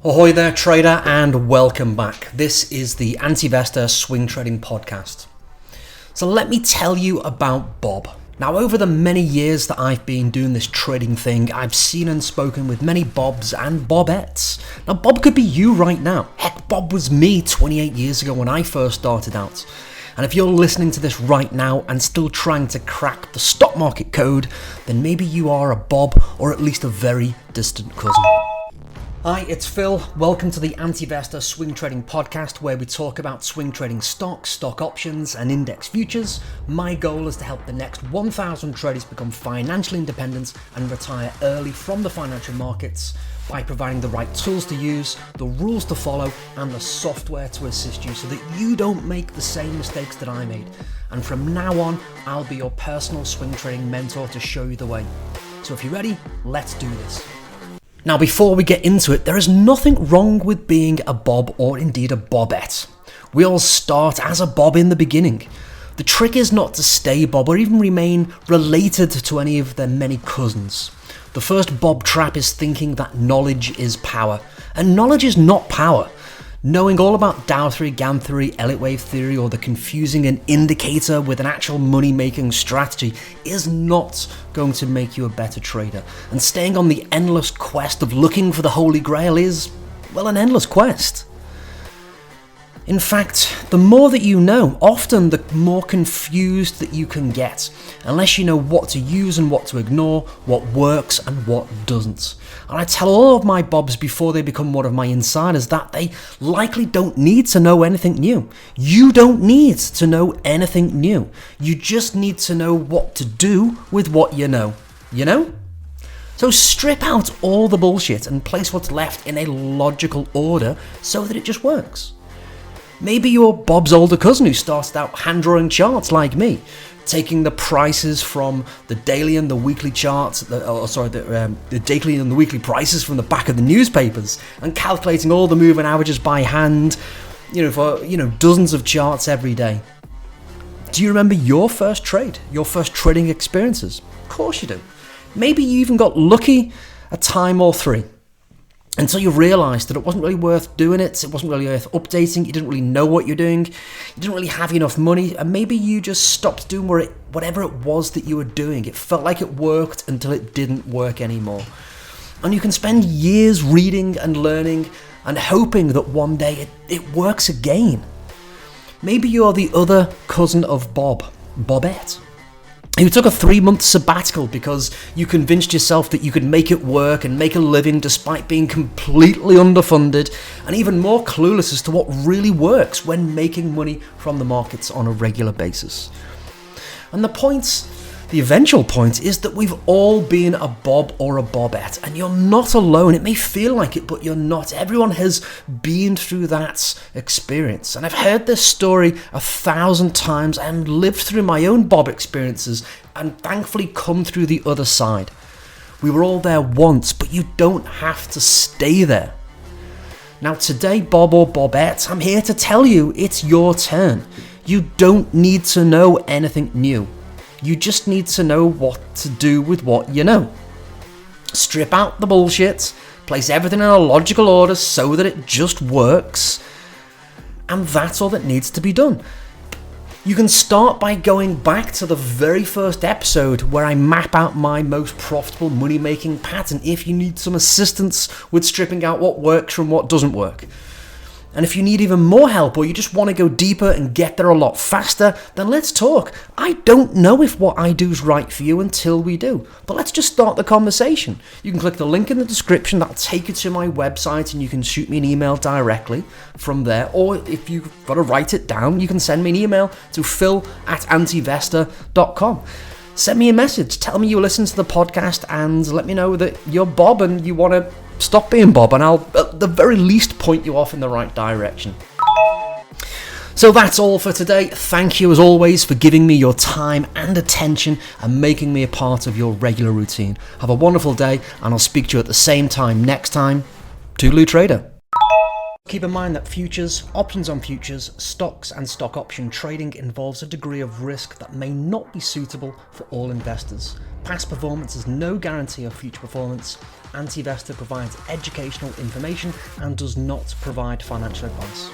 Ahoy there, trader, and welcome back. This is the Anti-Investor Swing Trading Podcast. So let me tell you about Bob. Now, over the many years that I've been doing this trading thing, I've seen and spoken with many Bobs and Bobettes. Now, Bob could be you right now. Heck, Bob was me 28 years ago when I first started out. And if you're listening to this right now and still trying to crack the stock market code, then maybe you are a Bob or at least a very distant cousin. Hi, it's Phil. Welcome to the Anti-Investor Swing Trading Podcast, where we talk about swing trading stocks, stock options, and index futures. My goal is to help the next 1,000 traders become financially independent and retire early from the financial markets by providing the right tools to use, the rules to follow, and the software to assist you so that you don't make the same mistakes that I made. And from now on, I'll be your personal swing trading mentor to show you the way. So if you're ready, let's do this. Now, before we get into it, there is nothing wrong with being a Bob or indeed a Bobette. We all start as a Bob in the beginning. The trick is not to stay Bob or even remain related to any of their many cousins. The first Bob trap is thinking that knowledge is power, and knowledge is not power. Knowing all about Dow theory, GAN theory, Elliott wave theory, or the confusing an indicator with an actual money-making strategy is not going to make you a better trader. And staying on the endless quest of looking for the Holy Grail is, well, an endless quest. In fact, the more that you know, often the more confused that you can get, unless you know what to use and what to ignore, what works and what doesn't. And I tell all of my Bobs before they become one of my insiders that they likely don't need to know anything new. You don't need to know anything new. You just need to know what to do with what you know. You know? So strip out all the bullshit and place what's left in a logical order so that it just works. Maybe you're Bob's older cousin who started out hand-drawing charts like me, taking the prices from the daily and the weekly charts, the daily and the weekly prices from the back of the newspapers, and calculating all the moving averages by hand, for dozens of charts every day. Do you remember your first trade, your first trading experiences? Of course you do. Maybe you even got lucky a time or three. Until you realised that it wasn't really worth doing it wasn't really worth updating, you didn't really know what you're doing, you didn't really have enough money, and maybe you just stopped doing whatever it was that you were doing. It felt like it worked until it didn't work anymore. And you can spend years reading and learning and hoping that one day it works again. Maybe you're the other cousin of Bobette, who took a 3-month sabbatical because you convinced yourself that you could make it work and make a living despite being completely underfunded and even more clueless as to what really works when making money from the markets on a regular basis. And the eventual point is that we've all been a Bob or a Bobette, and you're not alone. It may feel like it, but you're not. Everyone has been through that experience. And I've heard this story 1,000 times and lived through my own Bob experiences and thankfully come through the other side. We were all there once, but you don't have to stay there. Now today, Bob or Bobette, I'm here to tell you it's your turn. You don't need to know anything new. You just need to know what to do with what you know. Strip out the bullshit, place everything in a logical order so that it just works, and that's all that needs to be done. You can start by going back to the very first episode where I map out my most profitable money-making pattern if you need some assistance with stripping out what works from what doesn't work. And if you need even more help or you just want to go deeper and get there a lot faster, then let's talk. I don't know if what I do is right for you until we do. But let's just start the conversation. You can click the link in the description. That'll take you to my website and you can shoot me an email directly from there. Or if you've got to write it down, you can send me an email to phil@antivestor.com. Send me a message. Tell me you listen to the podcast and let me know that you're Bob and you want to stop being Bob, and I'll at the very least point you off in the right direction. So that's all for today. Thank you as always for giving me your time and attention and making me a part of your regular routine. Have a wonderful day, and I'll speak to you at the same time next time. Toodaloo, trader. Keep in mind that futures, options on futures, stocks and stock option trading involves a degree of risk that may not be suitable for all investors. Past performance is no guarantee of future performance. Antivestor provides educational information and does not provide financial advice.